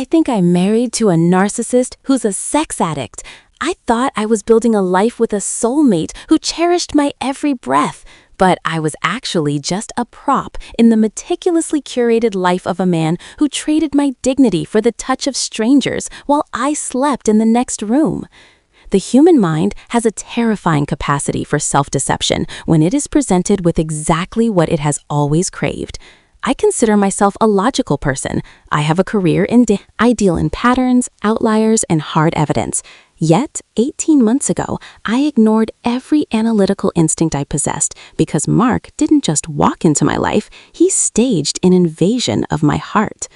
I think I'm married to a narcissist who's a sex addict. I thought I was building a life with a soulmate who cherished my every breath, but I was actually just a prop in the meticulously curated life of a man who traded my dignity for the touch of strangers while I slept in the next room. The human mind has a terrifying capacity for self-deception when it is presented with exactly what it has always craved. I consider myself a logical person. I have a career I deal in patterns, outliers, and hard evidence. Yet, 18 months ago, I ignored every analytical instinct I possessed because Mark didn't just walk into my life, he staged an invasion of my heart.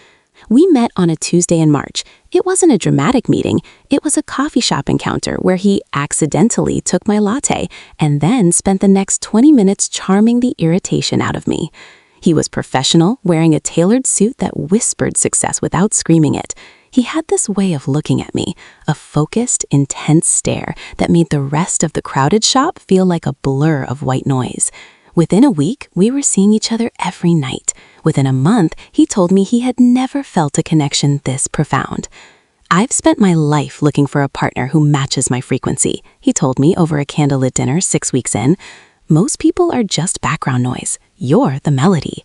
We met on a Tuesday in March. It wasn't a dramatic meeting. It was a coffee shop encounter where he accidentally took my latte and then spent the next 20 minutes charming the irritation out of me. He was professional, wearing a tailored suit that whispered success without screaming it. He had this way of looking at me, a focused, intense stare that made the rest of the crowded shop feel like a blur of white noise. Within a week, we were seeing each other every night. Within a month, he told me he had never felt a connection this profound. "I've spent my life looking for a partner who matches my frequency," he told me over a candlelit dinner 6 weeks in. "Most people are just background noise. You're the melody."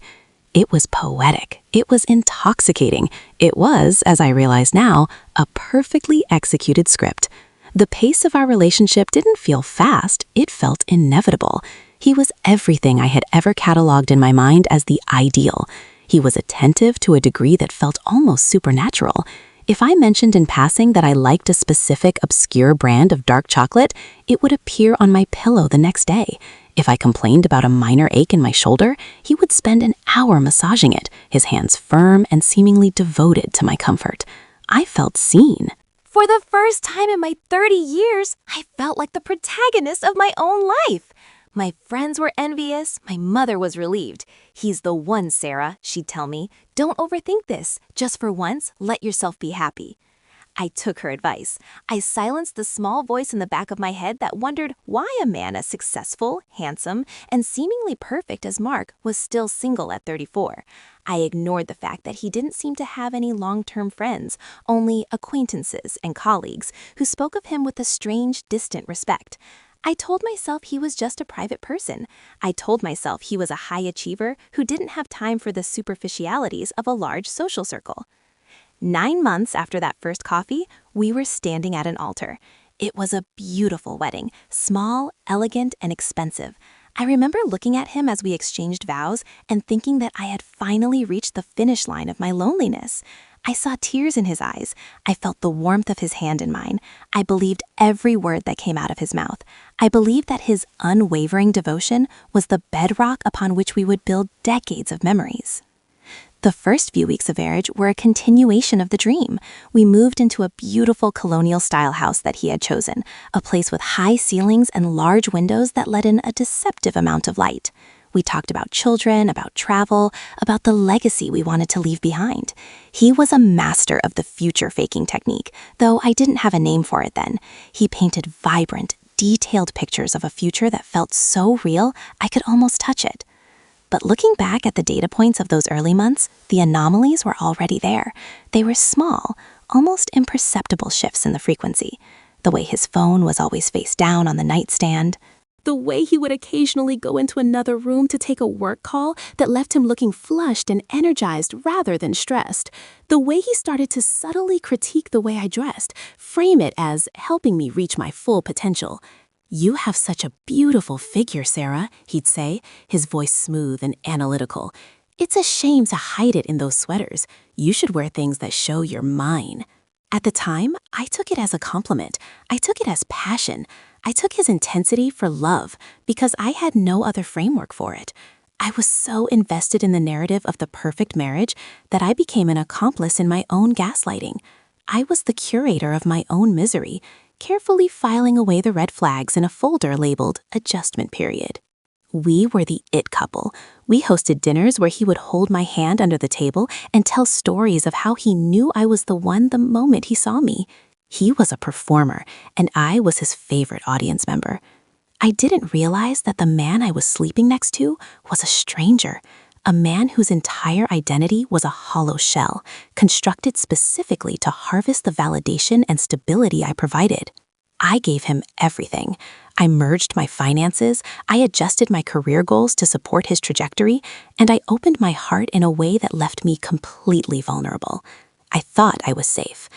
It was poetic. It was intoxicating. It was, as I realize now, a perfectly executed script. The pace of our relationship didn't feel fast. It felt inevitable. He was everything I had ever cataloged in my mind as the ideal. He was attentive to a degree that felt almost supernatural. If I mentioned in passing that I liked a specific obscure brand of dark chocolate, it would appear on my pillow the next day. If I complained about a minor ache in my shoulder, he would spend an hour massaging it, his hands firm and seemingly devoted to my comfort. I felt seen. For the first time in my 30 years, I felt like the protagonist of my own life. My friends were envious. My mother was relieved. "He's the one, Sarah," she'd tell me. "Don't overthink this. Just for once, let yourself be happy." I took her advice. I silenced the small voice in the back of my head that wondered why a man as successful, handsome, and seemingly perfect as Mark was still single at 34. I ignored the fact that he didn't seem to have any long-term friends, only acquaintances and colleagues who spoke of him with a strange, distant respect. I told myself he was just a private person. I told myself he was a high achiever who didn't have time for the superficialities of a large social circle. 9 months after that first coffee, we were standing at an altar. It was a beautiful wedding, small, elegant, and expensive. I remember looking at him as we exchanged vows and thinking that I had finally reached the finish line of my loneliness. I saw tears in his eyes. I felt the warmth of his hand in mine. I believed every word that came out of his mouth. I believed that his unwavering devotion was the bedrock upon which we would build decades of memories. The first few weeks of marriage were a continuation of the dream. We moved into a beautiful colonial-style house that he had chosen, a place with high ceilings and large windows that let in a deceptive amount of light. We talked about children, about travel, about the legacy we wanted to leave behind. He was a master of the future-faking technique, though I didn't have a name for it then. He painted vibrant, detailed pictures of a future that felt so real I could almost touch it. But looking back at the data points of those early months, the anomalies were already there. They were small, almost imperceptible shifts in the frequency. The way his phone was always face down on the nightstand. The way he would occasionally go into another room to take a work call that left him looking flushed and energized rather than stressed. The way he started to subtly critique the way I dressed, frame it as helping me reach my full potential. "You have such a beautiful figure, Sarah," he'd say, his voice smooth and analytical. "It's a shame to hide it in those sweaters. You should wear things that show you're mine." At the time, I took it as a compliment. I took it as passion. I took his intensity for love because I had no other framework for it. I was so invested in the narrative of the perfect marriage that I became an accomplice in my own gaslighting. I was the curator of my own misery, carefully filing away the red flags in a folder labeled Adjustment Period. We were the it couple. We hosted dinners where he would hold my hand under the table and tell stories of how he knew I was the one the moment he saw me. He was a performer, and I was his favorite audience member. I didn't realize that the man I was sleeping next to was a stranger, A man whose entire identity was a hollow shell, constructed specifically to harvest the validation and stability I provided. I gave him everything. I merged my finances, I adjusted my career goals to support his trajectory, and I opened my heart in a way that left me completely vulnerable. I thought I was safe.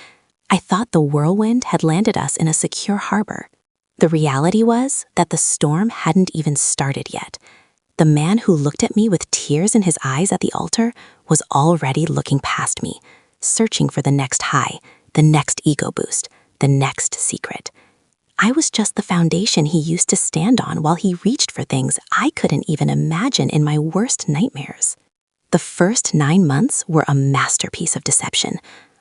I thought the whirlwind had landed us in a secure harbor. The reality was that the storm hadn't even started yet. The man who looked at me with tears in his eyes at the altar was already looking past me, searching for the next high, the next ego boost, the next secret. I was just the foundation he used to stand on while he reached for things I couldn't even imagine in my worst nightmares. The first 9 months were a masterpiece of deception.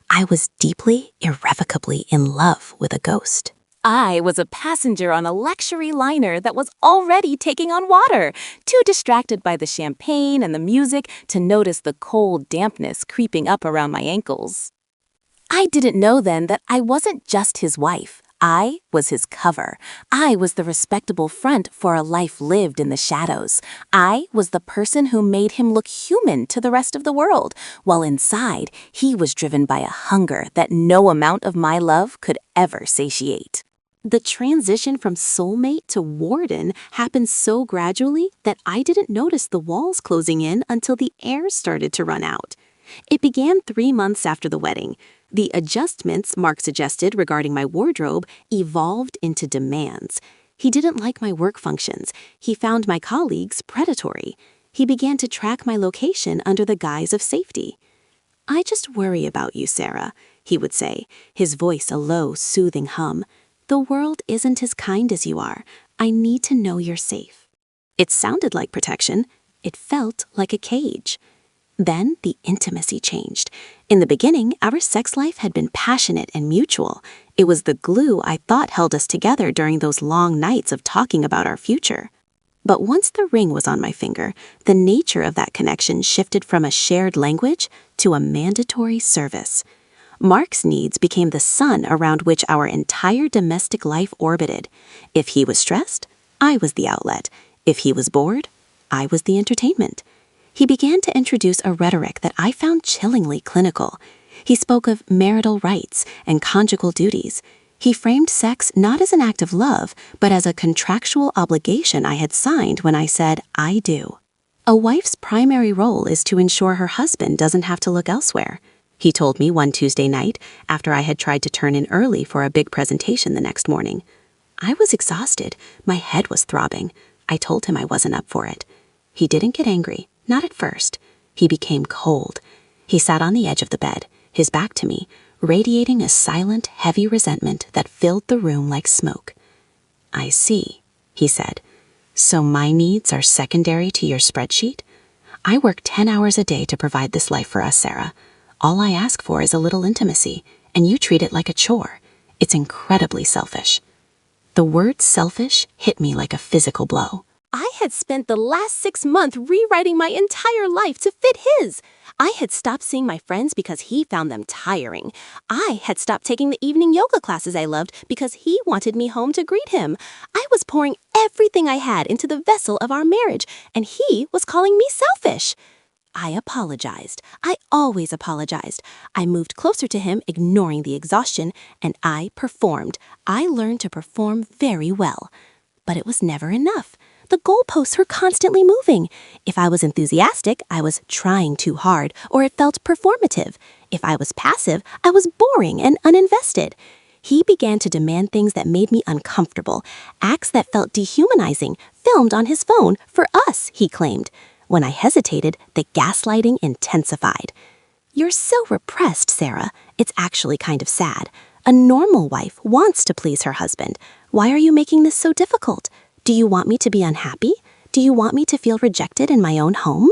I was deeply, irrevocably in love with a ghost. I was a passenger on a luxury liner that was already taking on water, too distracted by the champagne and the music to notice the cold dampness creeping up around my ankles. I didn't know then that I wasn't just his wife. I was his cover. I was the respectable front for a life lived in the shadows. I was the person who made him look human to the rest of the world, while inside, he was driven by a hunger that no amount of my love could ever satiate. The transition from soulmate to warden happened so gradually that I didn't notice the walls closing in until the air started to run out. It began 3 months after the wedding. The adjustments Mark suggested regarding my wardrobe evolved into demands. He didn't like my work functions. He found my colleagues predatory. He began to track my location under the guise of safety. "I just worry about you, Sarah," he would say, his voice a low, soothing hum. "The world isn't as kind as you are. I need to know you're safe." It sounded like protection. It felt like a cage. Then the intimacy changed. In the beginning, our sex life had been passionate and mutual. It was the glue I thought held us together during those long nights of talking about our future. But once the ring was on my finger, the nature of that connection shifted from a shared language to a mandatory service. Mark's needs became the sun around which our entire domestic life orbited. If he was stressed, I was the outlet. If he was bored, I was the entertainment. He began to introduce a rhetoric that I found chillingly clinical. He spoke of marital rights and conjugal duties. He framed sex not as an act of love, but as a contractual obligation I had signed when I said, "I do." A wife's primary role is to ensure her husband doesn't have to look elsewhere, he told me one Tuesday night after I had tried to turn in early for a big presentation the next morning. I was exhausted. My head was throbbing. I told him I wasn't up for it. He didn't get angry. Not at first. He became cold. He sat on the edge of the bed, his back to me, radiating a silent, heavy resentment that filled the room like smoke. "I see," he said. "So my needs are secondary to your spreadsheet? I work 10 hours a day to provide this life for us, Sarah. All I ask for is a little intimacy, and you treat it like a chore. It's incredibly selfish." The word selfish hit me like a physical blow. I had spent the last 6 months rewriting my entire life to fit his. I had stopped seeing my friends because he found them tiring. I had stopped taking the evening yoga classes I loved because he wanted me home to greet him. I was pouring everything I had into the vessel of our marriage, and he was calling me selfish. I apologized. I always apologized. I moved closer to him, ignoring the exhaustion, and I performed. I learned to perform very well. But it was never enough. The goalposts were constantly moving. If I was enthusiastic, I was trying too hard, or it felt performative. If I was passive, I was boring and uninvested. He began to demand things that made me uncomfortable, acts that felt dehumanizing, filmed on his phone for us, he claimed. When I hesitated, the gaslighting intensified. "You're so repressed, Sarah. It's actually kind of sad. A normal wife wants to please her husband. Why are you making this so difficult? Do you want me to be unhappy? Do you want me to feel rejected in my own home?"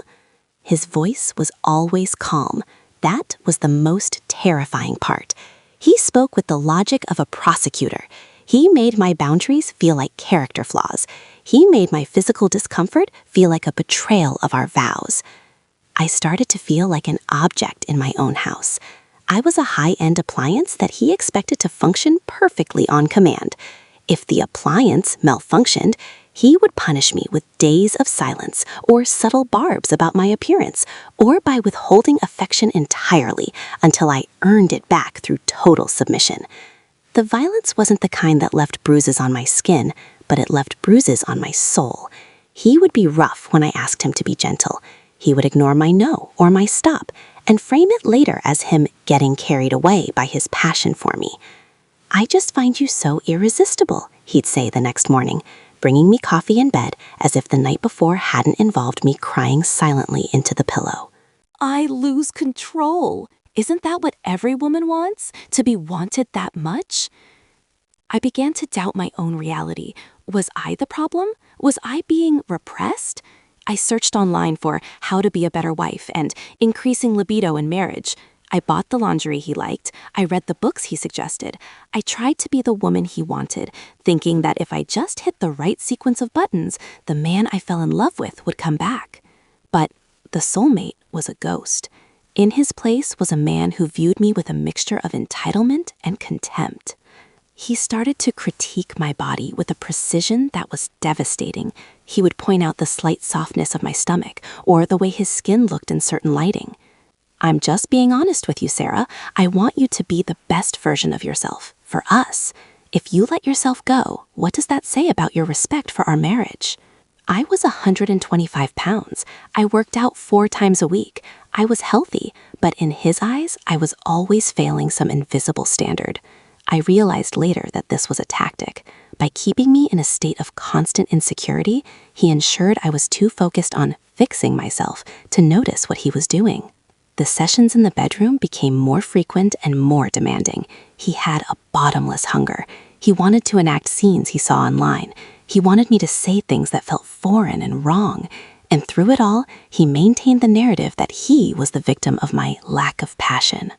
His voice was always calm. That was the most terrifying part. He spoke with the logic of a prosecutor. He made my boundaries feel like character flaws. He made my physical discomfort feel like a betrayal of our vows. I started to feel like an object in my own house. I was a high-end appliance that he expected to function perfectly on command. If the appliance malfunctioned, He would punish me with days of silence or subtle barbs about my appearance, or by withholding affection entirely until I earned it back through total submission. The violence wasn't the kind that left bruises on my skin, but it left bruises on my soul. He would be rough when I asked him to be gentle. He would ignore my no or my stop and frame it later as him getting carried away by his passion for me. "I just find you so irresistible," he'd say the next morning, bringing me coffee in bed as if the night before hadn't involved me crying silently into the pillow. I lose control. Isn't that what every woman wants? To be wanted that much? I began to doubt my own reality. Was I the problem? Was I being repressed? I searched online for how to be a better wife and increasing libido in marriage. I bought the lingerie he liked. I read the books he suggested. I tried to be the woman he wanted, thinking that if I just hit the right sequence of buttons, the man I fell in love with would come back. But the soulmate was a ghost. In his place was a man who viewed me with a mixture of entitlement and contempt. He started to critique my body with a precision that was devastating. He would point out the slight softness of my stomach or the way his skin looked in certain lighting. "I'm just being honest with you, Sarah. I want you to be the best version of yourself, for us. If you let yourself go, what does that say about your respect for our marriage?" I was 125 pounds. I worked out 4 times a week. I was healthy, but in his eyes, I was always failing some invisible standard. I realized later that this was a tactic. By keeping me in a state of constant insecurity, he ensured I was too focused on fixing myself to notice what he was doing. The sessions in the bedroom became more frequent and more demanding. He had a bottomless hunger. He wanted to enact scenes he saw online. He wanted me to say things that felt foreign and wrong. And through it all, he maintained the narrative that he was the victim of my lack of passion.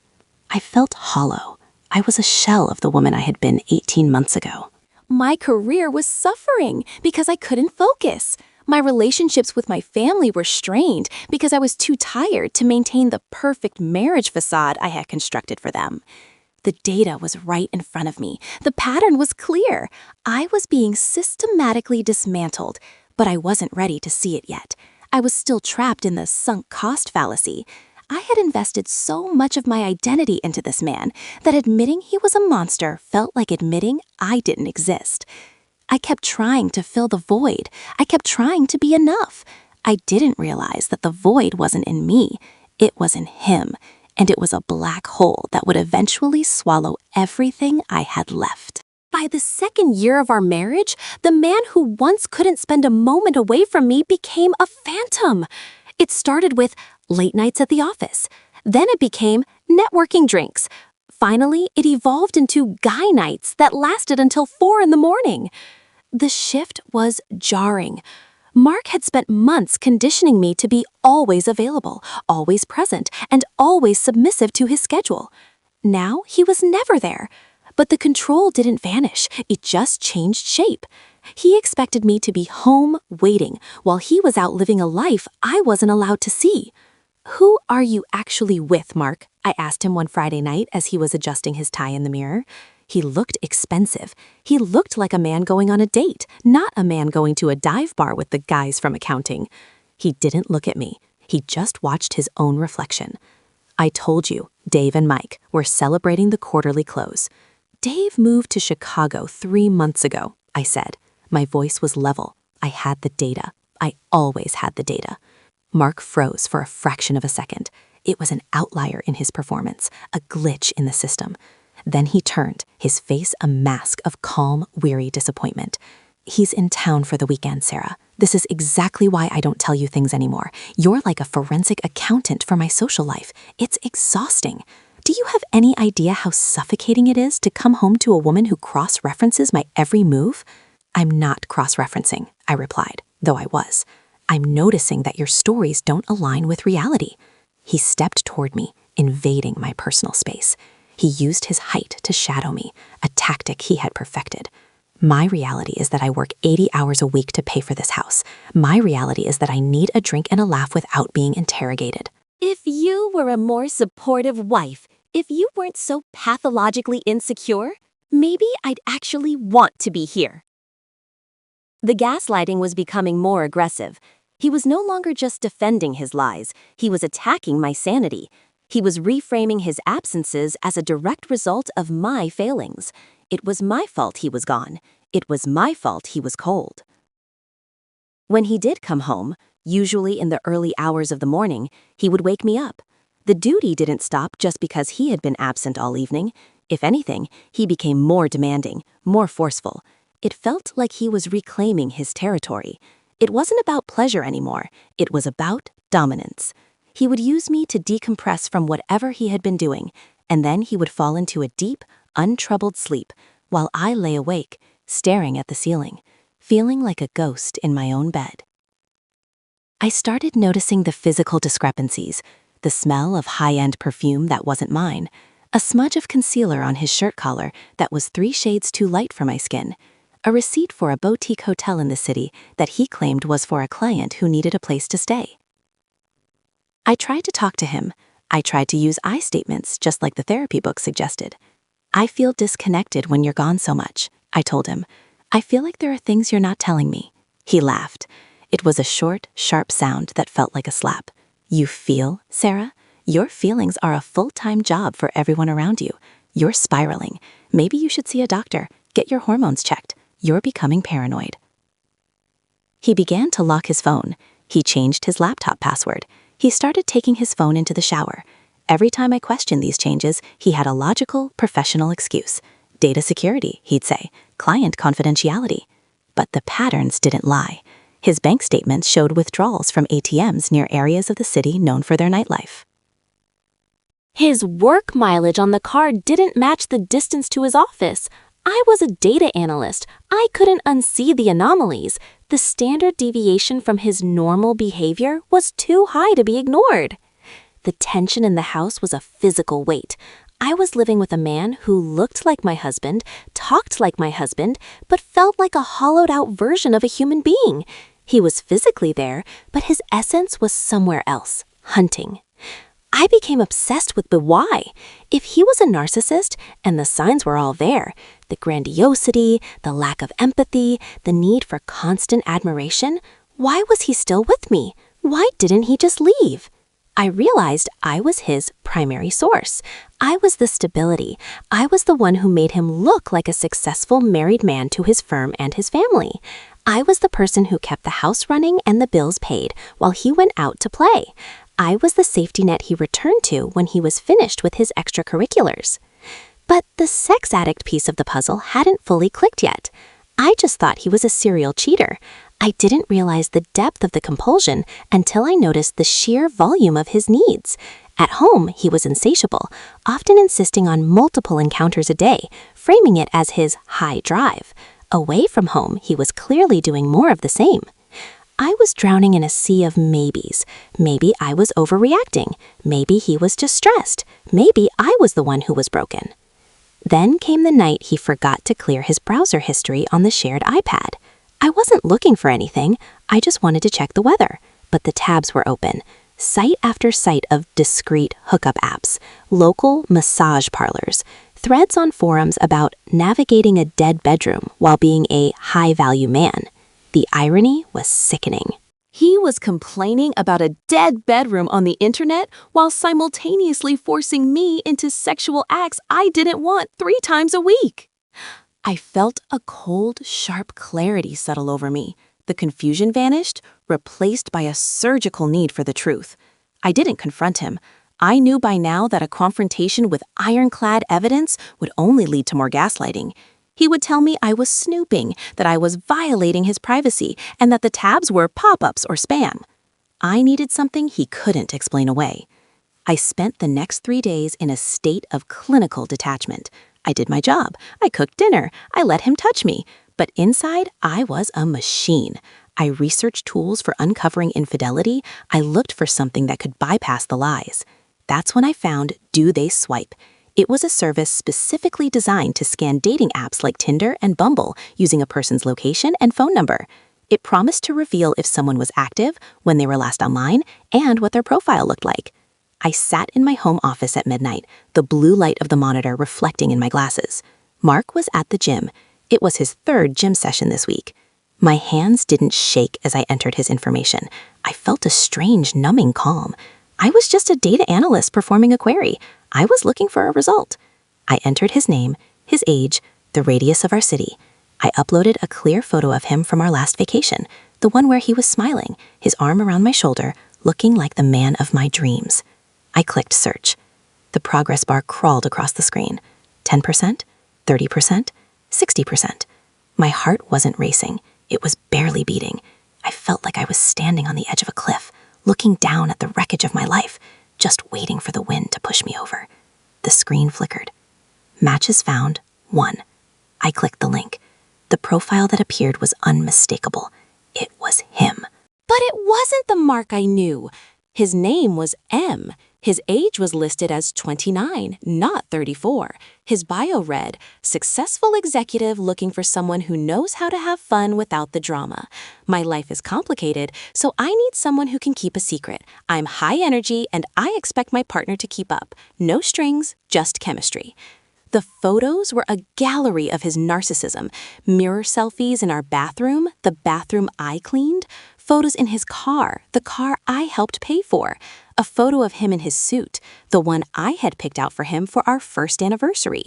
I felt hollow. I was a shell of the woman I had been 18 months ago. My career was suffering because I couldn't focus. My relationships with my family were strained because I was too tired to maintain the perfect marriage facade I had constructed for them. The data was right in front of me. The pattern was clear. I was being systematically dismantled, but I wasn't ready to see it yet. I was still trapped in the sunk cost fallacy. I had invested so much of my identity into this man that admitting he was a monster felt like admitting I didn't exist. I kept trying to fill the void. I kept trying to be enough. I didn't realize that the void wasn't in me. It was in him, and it was a black hole that would eventually swallow everything I had left. By the second year of our marriage, the man who once couldn't spend a moment away from me became a phantom. It started with late nights at the office. Then it became networking drinks. Finally, it evolved into guy nights that lasted until 4 in the morning. The shift was jarring. Mark had spent months conditioning me to be always available, always present, and always submissive to his schedule. Now he was never there. But the control didn't vanish, it just changed shape. He expected me to be home waiting while he was out living a life I wasn't allowed to see. "Who are you actually with, Mark?" I asked him one Friday night as he was adjusting his tie in the mirror. He looked expensive. He looked like a man going on a date, not a man going to a dive bar with the guys from accounting. He didn't look at me. He just watched his own reflection. "I told you, Dave and Mike were celebrating the quarterly close." "Dave moved to Chicago 3 months ago," I said. My voice was level. I had the data. I always had the data. Mark froze for a fraction of a second. It was an outlier in his performance, a glitch in the system. Then he turned, his face a mask of calm, weary disappointment. "He's in town for the weekend, Sarah. This is exactly why I don't tell you things anymore. You're like a forensic accountant for my social life. It's exhausting. Do you have any idea how suffocating it is to come home to a woman who cross-references my every move?" "I'm not cross-referencing," I replied, though I was. "I'm noticing that your stories don't align with reality." He stepped toward me, invading my personal space. He used his height to shadow me, a tactic he had perfected. "My reality is that I work 80 hours a week to pay for this house. My reality is that I need a drink and a laugh without being interrogated." "If you were a more supportive wife, if you weren't so pathologically insecure, maybe I'd actually want to be here." The gaslighting was becoming more aggressive. He was no longer just defending his lies, he was attacking my sanity. He was reframing his absences as a direct result of my failings. It was my fault he was gone. It was my fault he was cold. When he did come home, usually in the early hours of the morning, he would wake me up. The duty didn't stop just because he had been absent all evening. If anything, he became more demanding, more forceful. It felt like he was reclaiming his territory. It wasn't about pleasure anymore. It was about dominance. He would use me to decompress from whatever he had been doing, and then he would fall into a deep, untroubled sleep while I lay awake, staring at the ceiling, feeling like a ghost in my own bed. I started noticing the physical discrepancies, the smell of high-end perfume that wasn't mine, a smudge of concealer on his shirt collar that was 3 shades too light for my skin, a receipt for a boutique hotel in the city that he claimed was for a client who needed a place to stay. I tried to talk to him. I tried to use I statements just like the therapy book suggested. I feel disconnected when you're gone so much, I told him. I feel like there are things you're not telling me. He laughed. It was a short, sharp sound that felt like a slap. You feel, Sarah? Your feelings are a full-time job for everyone around you. You're spiraling. Maybe you should see a doctor. Get your hormones checked. You're becoming paranoid. He began to lock his phone. He changed his laptop password. He started taking his phone into the shower. Every time I questioned these changes, he had a logical, professional excuse. Data security, he'd say. Client confidentiality. But the patterns didn't lie. His bank statements showed withdrawals from ATMs near areas of the city known for their nightlife. His work mileage on the card didn't match the distance to his office. I was a data analyst. I couldn't unsee the anomalies. The standard deviation from his normal behavior was too high to be ignored. The tension in the house was a physical weight. I was living with a man who looked like my husband, talked like my husband, but felt like a hollowed-out version of a human being. He was physically there, but his essence was somewhere else, hunting. I became obsessed with the why. If he was a narcissist, and the signs were all there, the grandiosity, the lack of empathy, the need for constant admiration, why was he still with me? Why didn't he just leave? I realized I was his primary source. I was the stability. I was the one who made him look like a successful married man to his firm and his family. I was the person who kept the house running and the bills paid while he went out to play. I was the safety net he returned to when he was finished with his extracurriculars. But the sex addict piece of the puzzle hadn't fully clicked yet. I just thought he was a serial cheater. I didn't realize the depth of the compulsion until I noticed the sheer volume of his needs. At home, he was insatiable, often insisting on multiple encounters a day, framing it as his high drive. Away from home, he was clearly doing more of the same. I was drowning in a sea of maybes. Maybe I was overreacting. Maybe he was just stressed. Maybe I was the one who was broken. Then came the night he forgot to clear his browser history on the shared iPad. I wasn't looking for anything. I just wanted to check the weather. But the tabs were open. Site after site of discreet hookup apps, local massage parlors, threads on forums about navigating a dead bedroom while being a high-value man. The irony was sickening. He was complaining about a dead bedroom on the internet while simultaneously forcing me into sexual acts I didn't want 3 times a week. I felt a cold, sharp clarity settle over me. The confusion vanished, replaced by a surgical need for the truth. I didn't confront him. I knew by now that a confrontation with ironclad evidence would only lead to more gaslighting. He would tell me I was snooping, that I was violating his privacy, and that the tabs were pop-ups or spam. I needed something he couldn't explain away. I spent the next 3 days in a state of clinical detachment. I did my job. I cooked dinner. I let him touch me. But inside, I was a machine. I researched tools for uncovering infidelity. I looked for something that could bypass the lies. That's when I found Do They Swipe. It was a service specifically designed to scan dating apps like Tinder and Bumble using a person's location and phone number. It promised to reveal if someone was active, when they were last online, and what their profile looked like. I sat in my home office at midnight, the blue light of the monitor reflecting in my glasses. Mark was at the gym. It was his 3rd gym session this week. My hands didn't shake as I entered his information. I felt a strange, numbing calm. I was just a data analyst performing a query. I was looking for a result. I entered his name, his age, the radius of our city. I uploaded a clear photo of him from our last vacation, the one where he was smiling, his arm around my shoulder, looking like the man of my dreams. I clicked search. The progress bar crawled across the screen. 10%, 30%, 60%. My heart wasn't racing. It was barely beating. I felt like I was standing on the edge of a cliff, looking down at the wreckage of my life, just waiting for the wind to push me over. The screen flickered. Matches found, 1. I clicked the link. The profile that appeared was unmistakable. It was him. But it wasn't the Mark I knew. His name was M. His age was listed as 29, not 34. His bio read, successful executive looking for someone who knows how to have fun without the drama. My life is complicated, so I need someone who can keep a secret. I'm high energy and I expect my partner to keep up. No strings, just chemistry. The photos were a gallery of his narcissism. Mirror selfies in our bathroom, the bathroom I cleaned, photos in his car, the car I helped pay for, a photo of him in his suit, the one I had picked out for him for our first anniversary.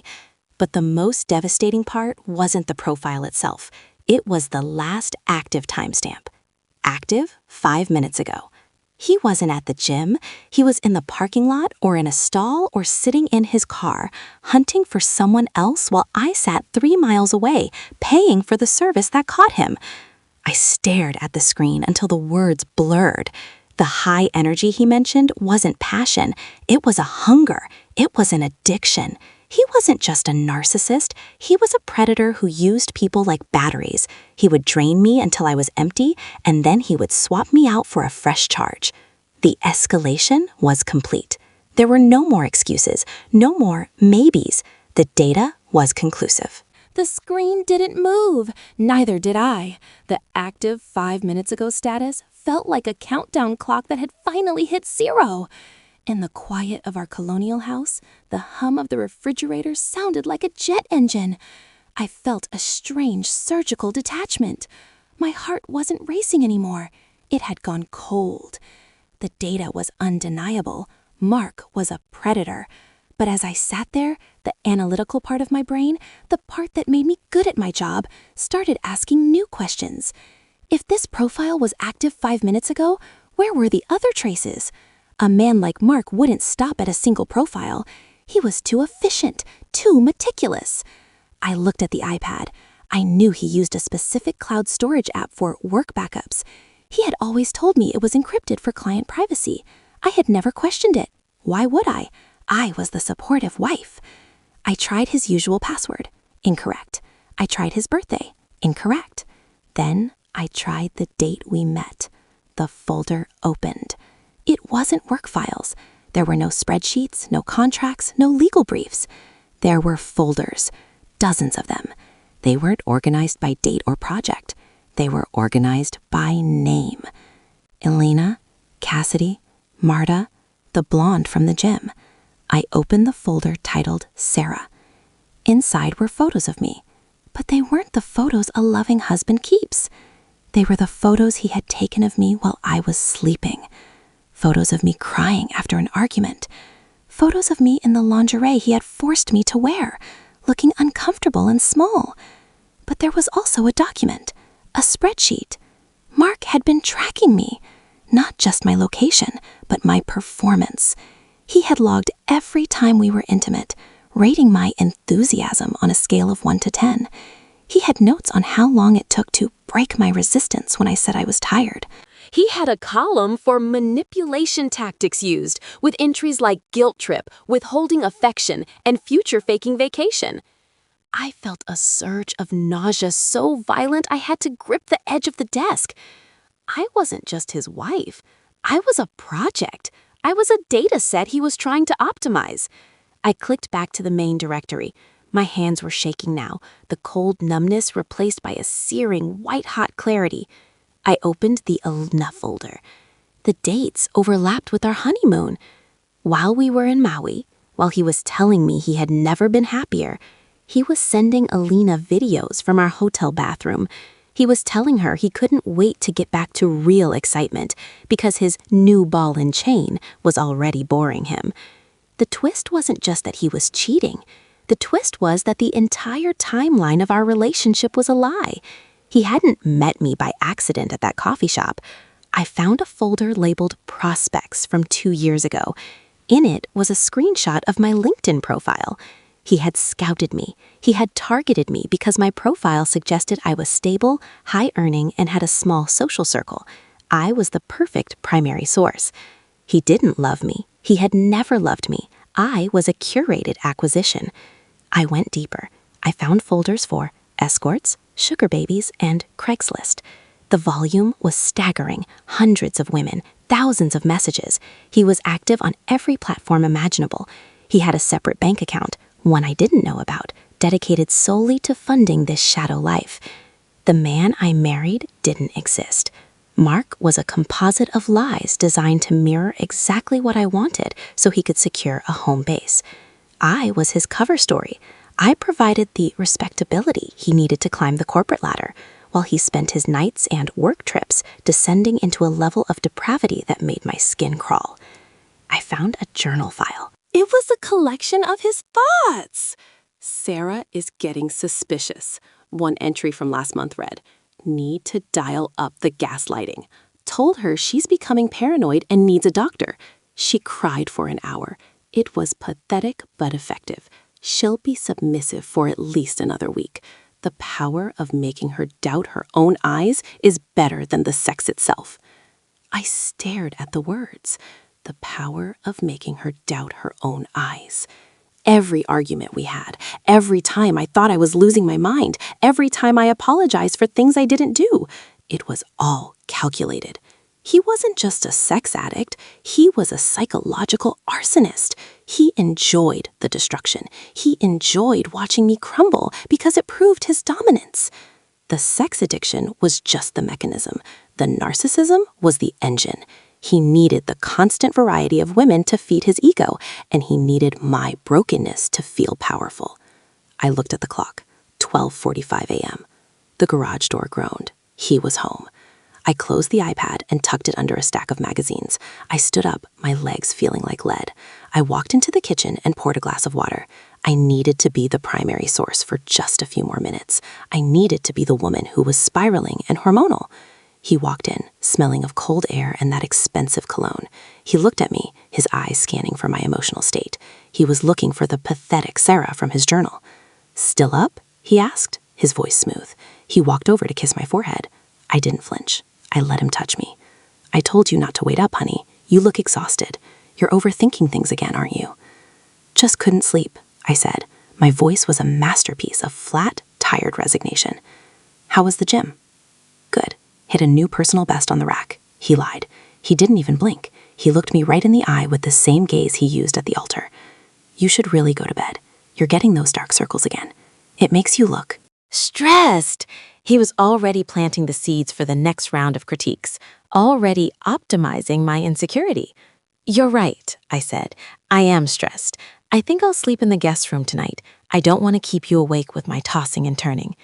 But the most devastating part wasn't the profile itself. It was the last active timestamp. Active 5 minutes ago. He wasn't at the gym. He was in the parking lot or in a stall or sitting in his car, hunting for someone else while I sat 3 miles away, paying for the service that caught him. I stared at the screen until the words blurred. The high energy he mentioned wasn't passion. It was a hunger. It was an addiction. He wasn't just a narcissist. He was a predator who used people like batteries. He would drain me until I was empty, and then he would swap me out for a fresh charge. The escalation was complete. There were no more excuses, no more maybes. The data was conclusive. The screen didn't move. Neither did I. The active 5 minutes ago status felt like a countdown clock that had finally hit 0. In the quiet of our colonial house, the hum of the refrigerator sounded like a jet engine. I felt a strange surgical detachment. My heart wasn't racing anymore. It had gone cold. The data was undeniable. Mark was a predator. But as I sat there, the analytical part of my brain, the part that made me good at my job, started asking new questions. If this profile was active 5 minutes ago, where were the other traces? A man like Mark wouldn't stop at a single profile. He was too efficient, too meticulous. I looked at the iPad. I knew he used a specific cloud storage app for work backups. He had always told me it was encrypted for client privacy. I had never questioned it. Why would I? I was the supportive wife. I tried his usual password. Incorrect. I tried his birthday. Incorrect. Then I tried the date we met. The folder opened. It wasn't work files. There were no spreadsheets, no contracts, no legal briefs. There were folders, dozens of them. They weren't organized by date or project. They were organized by name. Elena, Cassidy, Marta, the blonde from the gym. I opened the folder titled Sarah. Inside were photos of me, but they weren't the photos a loving husband keeps. They were the photos he had taken of me while I was sleeping. Photos of me crying after an argument. Photos of me in the lingerie he had forced me to wear, looking uncomfortable and small. But there was also a document, a spreadsheet. Mark had been tracking me, not just my location, but my performance. He had logged every time we were intimate, rating my enthusiasm on a scale of 1 to 10. He had notes on how long it took to break my resistance when I said I was tired. He had a column for manipulation tactics used, with entries like guilt trip, withholding affection, and future faking vacation. I felt a surge of nausea so violent I had to grip the edge of the desk. I wasn't just his wife. I was a project. I was a data set he was trying to optimize. I clicked back to the main directory. My hands were shaking now, the cold numbness replaced by a searing, white-hot clarity. I opened the Elena folder. The dates overlapped with our honeymoon. While we were in Maui, while he was telling me he had never been happier, he was sending Elena videos from our hotel bathroom. He was telling her he couldn't wait to get back to real excitement because his new ball and chain was already boring him. The twist wasn't just that he was cheating. The twist was that the entire timeline of our relationship was a lie. He hadn't met me by accident at that coffee shop. I found a folder labeled Prospects from 2 years ago. In it was a screenshot of my LinkedIn profile. He had scouted me. He had targeted me because my profile suggested I was stable, high-earning, and had a small social circle. I was the perfect primary source. He didn't love me. He had never loved me. I was a curated acquisition. I went deeper. I found folders for escorts, sugar babies, and Craigslist. The volume was staggering. Hundreds of women, thousands of messages. He was active on every platform imaginable. He had a separate bank account, one I didn't know about, dedicated solely to funding this shadow life. The man I married didn't exist. Mark was a composite of lies designed to mirror exactly what I wanted so he could secure a home base. I was his cover story. I provided the respectability he needed to climb the corporate ladder, while he spent his nights and work trips descending into a level of depravity that made my skin crawl. I found a journal file. It was a collection of his thoughts. Sarah is getting suspicious. One entry from last month read, "Need to dial up the gaslighting. Told her she's becoming paranoid and needs a doctor. She cried for an hour. It was pathetic but effective. She'll be submissive for at least another week. The power of making her doubt her own eyes is better than the sex itself." I stared at the words. The power of making her doubt her own eyes. Every argument we had, every time I thought I was losing my mind, every time I apologized for things I didn't do, it was all calculated. He wasn't just a sex addict, he was a psychological arsonist. He enjoyed the destruction. He enjoyed watching me crumble because it proved his dominance. The sex addiction was just the mechanism. The narcissism was the engine. He needed the constant variety of women to feed his ego, and he needed my brokenness to feel powerful. I looked at the clock, 12:45 a.m. The garage door groaned. He was home. I closed the iPad and tucked it under a stack of magazines. I stood up, my legs feeling like lead. I walked into the kitchen and poured a glass of water. I needed to be the primary source for just a few more minutes. I needed to be the woman who was spiraling and hormonal. He walked in, smelling of cold air and that expensive cologne. He looked at me, his eyes scanning for my emotional state. He was looking for the pathetic Sarah from his journal. "Still up?" he asked, his voice smooth. He walked over to kiss my forehead. I didn't flinch. I let him touch me. "I told you not to wait up, honey. You look exhausted. You're overthinking things again, aren't you?" "Just couldn't sleep," I said. My voice was a masterpiece of flat, tired resignation. "How was the gym?" "Good. Hit a new personal best on the rack." He lied. He didn't even blink. He looked me right in the eye with the same gaze he used at the altar. "You should really go to bed. You're getting those dark circles again. It makes you look Stressed. He was already planting the seeds for the next round of critiques, already optimizing my insecurity. "You're right," I said. "I am stressed. I think I'll sleep in the guest room tonight. I don't want to keep you awake with my tossing and turning."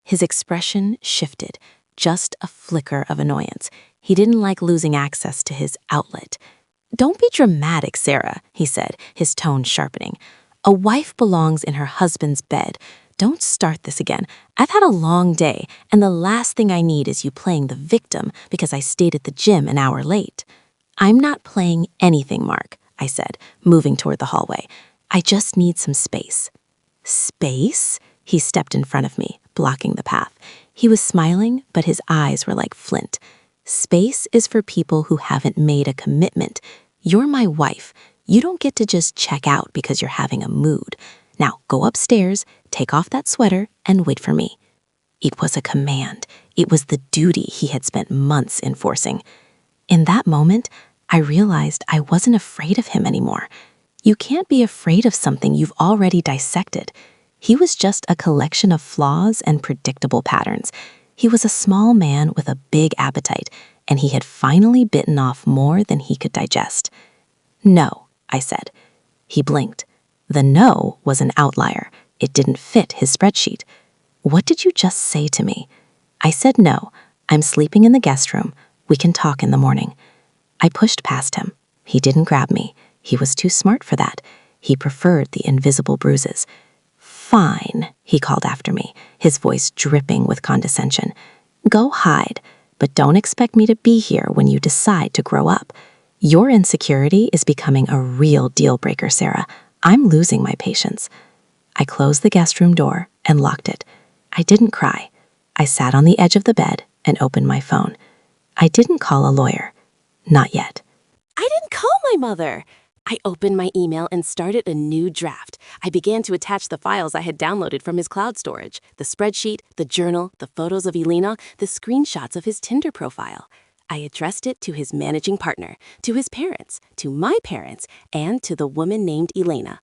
His expression shifted, just a flicker of annoyance. He didn't like losing access to his outlet. "Don't be dramatic, Sarah," he said, his tone sharpening. "A wife belongs in her husband's bed. Don't start this again. I've had a long day, and the last thing I need is you playing the victim because I stayed at the gym an hour late." "I'm not playing anything, Mark," I said, moving toward the hallway. "I just need some space." "Space?" He stepped in front of me, blocking the path. He was smiling, but his eyes were like flint. "Space is for people who haven't made a commitment. You're my wife. You don't get to just check out because you're having a mood. Now go upstairs, take off that sweater, and wait for me." It was a command. It was the duty he had spent months enforcing. In that moment, I realized I wasn't afraid of him anymore. You can't be afraid of something you've already dissected. He was just a collection of flaws and predictable patterns. He was a small man with a big appetite, and he had finally bitten off more than he could digest. "No," I said. He blinked. The no was an outlier. It didn't fit his spreadsheet. "What did you just say to me?" I said no. I'm sleeping in the guest room. We can talk in the morning. I pushed past him. He didn't grab me. He was too smart for that. He preferred the invisible bruises. Fine, he called after me, his voice dripping with condescension. Go hide, but don't expect me to be here when you decide to grow up. Your insecurity is becoming a real deal breaker, Sarah. I'm losing my patience. I closed the guest room door and locked it. I didn't cry. I sat on the edge of the bed and opened my phone. I didn't call a lawyer. Not yet. I didn't call my mother. I opened my email and started a new draft. I began to attach the files I had downloaded from his cloud storage, the spreadsheet, the journal, the photos of Elena, the screenshots of his Tinder profile. I addressed it to his managing partner, to his parents, to my parents, and to the woman named Elena.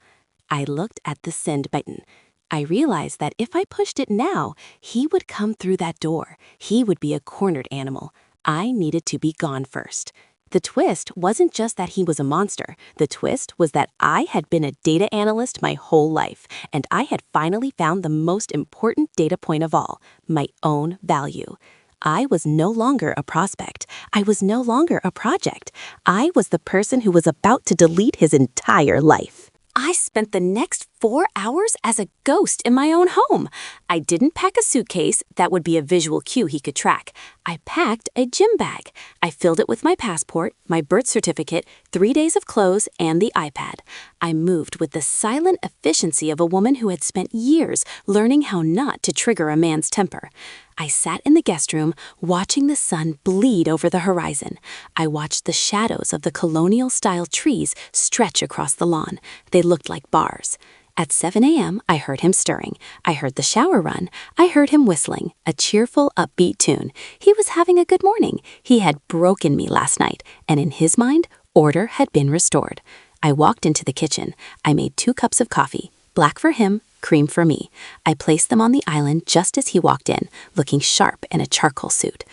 I looked at the send button. I realized that if I pushed it now, he would come through that door. He would be a cornered animal. I needed to be gone first. The twist wasn't just that he was a monster. The twist was that I had been a data analyst my whole life, and I had finally found the most important data point of all, my own value. I was no longer a prospect. I was no longer a project. I was the person who was about to delete his entire life. I spent the next 4 hours as a ghost in my own home. I didn't pack a suitcase that would be a visual cue he could track. I packed a gym bag. I filled it with my passport, my birth certificate, 3 days of clothes, and the iPad. I moved with the silent efficiency of a woman who had spent years learning how not to trigger a man's temper. I sat in the guest room, watching the sun bleed over the horizon. I watched the shadows of the colonial-style trees stretch across the lawn. They looked like bars. At 7 a.m., I heard him stirring. I heard the shower run. I heard him whistling, a cheerful, upbeat tune. He was having a good morning. He had broken me last night, and in his mind, order had been restored. I walked into the kitchen. I made 2 cups of coffee, black for him, cream for me. I placed them on the island just as he walked in, looking sharp in a charcoal suit.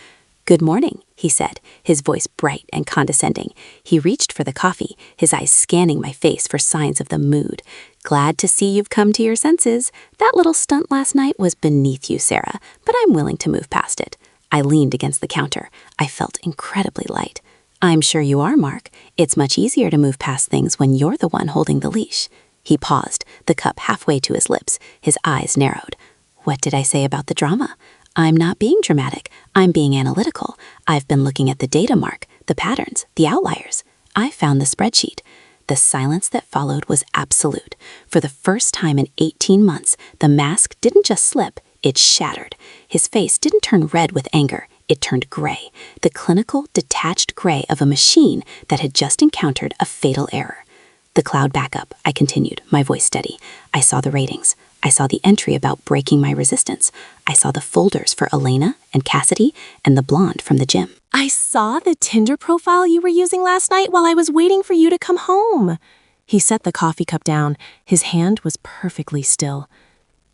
"Good morning," he said, his voice bright and condescending. He reached for the coffee, his eyes scanning my face for signs of the mood. "Glad to see you've come to your senses. That little stunt last night was beneath you, Sarah, but I'm willing to move past it." I leaned against the counter. I felt incredibly light. "I'm sure you are, Mark. It's much easier to move past things when you're the one holding the leash." He paused, the cup halfway to his lips, his eyes narrowed. "What did I say about the drama? I'm not being dramatic. I'm being analytical. I've been looking at the data, Mark, the patterns, the outliers. I found the spreadsheet." The silence that followed was absolute. For the first time in 18 months, the mask didn't just slip, it shattered. His face didn't turn red with anger. It turned gray, the clinical, detached gray of a machine that had just encountered a fatal error. "The cloud backup," I continued, my voice steady. "I saw the ratings. I saw the entry about breaking my resistance. I saw the folders for Elena and Cassidy and the blonde from the gym." "I saw the Tinder profile you were using last night while I was waiting for you to come home." He set the coffee cup down. His hand was perfectly still.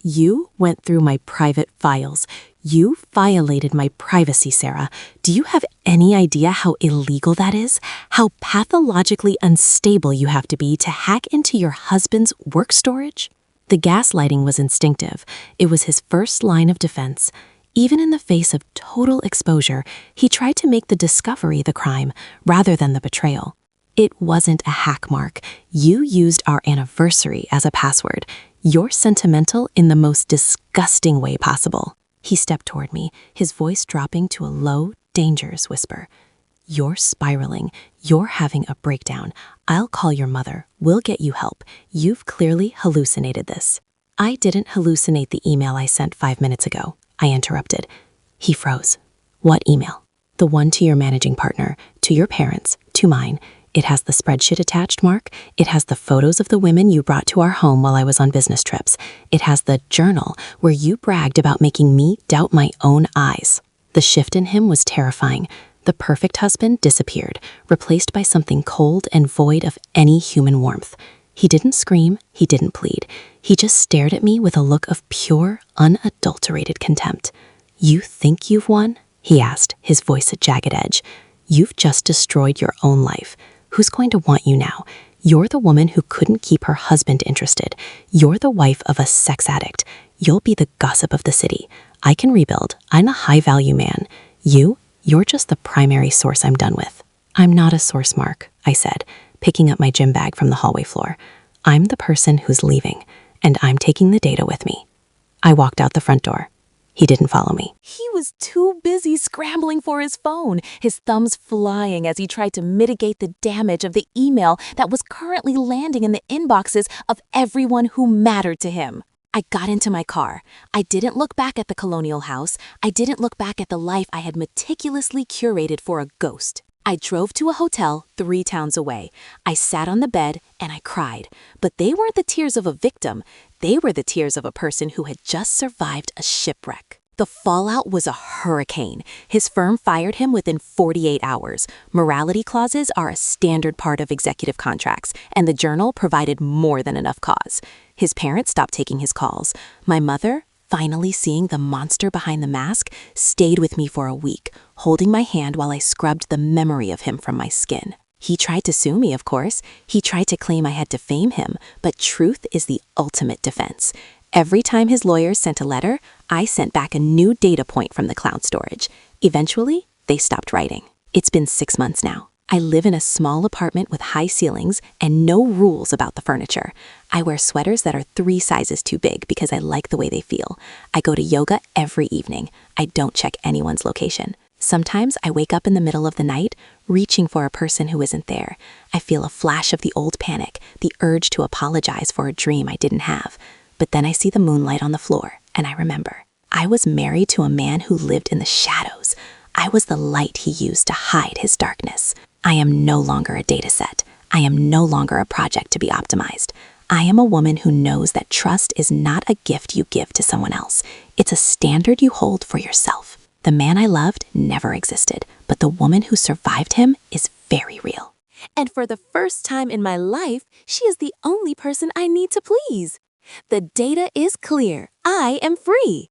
"You went through my private files. You violated my privacy, Sarah. Do you have any idea how illegal that is? How pathologically unstable you have to be to hack into your husband's work storage?" The gaslighting was instinctive. It was his first line of defense. Even in the face of total exposure, he tried to make the discovery the crime, rather than the betrayal. "It wasn't a hack, Mark. You used our anniversary as a password. You're sentimental in the most disgusting way possible." He stepped toward me, his voice dropping to a low, dangerous whisper. "You're spiraling. You're having a breakdown. I'll call your mother. We'll get you help. You've clearly hallucinated this." "I didn't hallucinate the email I sent 5 minutes ago," I interrupted. He froze. "What email?" "The one to your managing partner, to your parents, to mine. It has the spreadsheet attached, Mark. It has the photos of the women you brought to our home while I was on business trips. It has the journal where you bragged about making me doubt my own eyes." The shift in him was terrifying. The perfect husband disappeared, replaced by something cold and void of any human warmth. He didn't scream, he didn't plead. He just stared at me with a look of pure, unadulterated contempt. "You think you've won?" he asked, his voice a jagged edge. "You've just destroyed your own life. Who's going to want you now? You're the woman who couldn't keep her husband interested. You're the wife of a sex addict. You'll be the gossip of the city. I can rebuild. I'm a high-value man. You're just the primary source I'm done with. I'm not a source, Mark, I said, picking up my gym bag from the hallway floor. I'm the person who's leaving, and I'm taking the data with me. I walked out the front door. He didn't follow me. He was too busy scrambling for his phone, his thumbs flying as he tried to mitigate the damage of the email that was currently landing in the inboxes of everyone who mattered to him. I got into my car. I didn't look back at the colonial house. I didn't look back at the life I had meticulously curated for a ghost. I drove to a hotel 3 towns away. I sat on the bed and I cried. But they weren't the tears of a victim. They were the tears of a person who had just survived a shipwreck. The fallout was a hurricane. His firm fired him within 48 hours. Morality clauses are a standard part of executive contracts, and the Journal provided more than enough cause. His parents stopped taking his calls. My mother, finally seeing the monster behind the mask, stayed with me for a week, holding my hand while I scrubbed the memory of him from my skin. He tried to sue me, of course. He tried to claim I had defamed him, but truth is the ultimate defense. Every time his lawyers sent a letter, I sent back a new data point from the cloud storage. Eventually, they stopped writing. It's been 6 months now. I live in a small apartment with high ceilings and no rules about the furniture. I wear sweaters that are 3 sizes too big because I like the way they feel. I go to yoga every evening. I don't check anyone's location. Sometimes I wake up in the middle of the night, reaching for a person who isn't there. I feel a flash of the old panic, the urge to apologize for a dream I didn't have. But then I see the moonlight on the floor, and I remember. I was married to a man who lived in the shadows. I was the light he used to hide his darkness. I am no longer a data set. I am no longer a project to be optimized. I am a woman who knows that trust is not a gift you give to someone else. It's a standard you hold for yourself. The man I loved never existed, but the woman who survived him is very real. And for the first time in my life, she is the only person I need to please. The data is clear. I am free.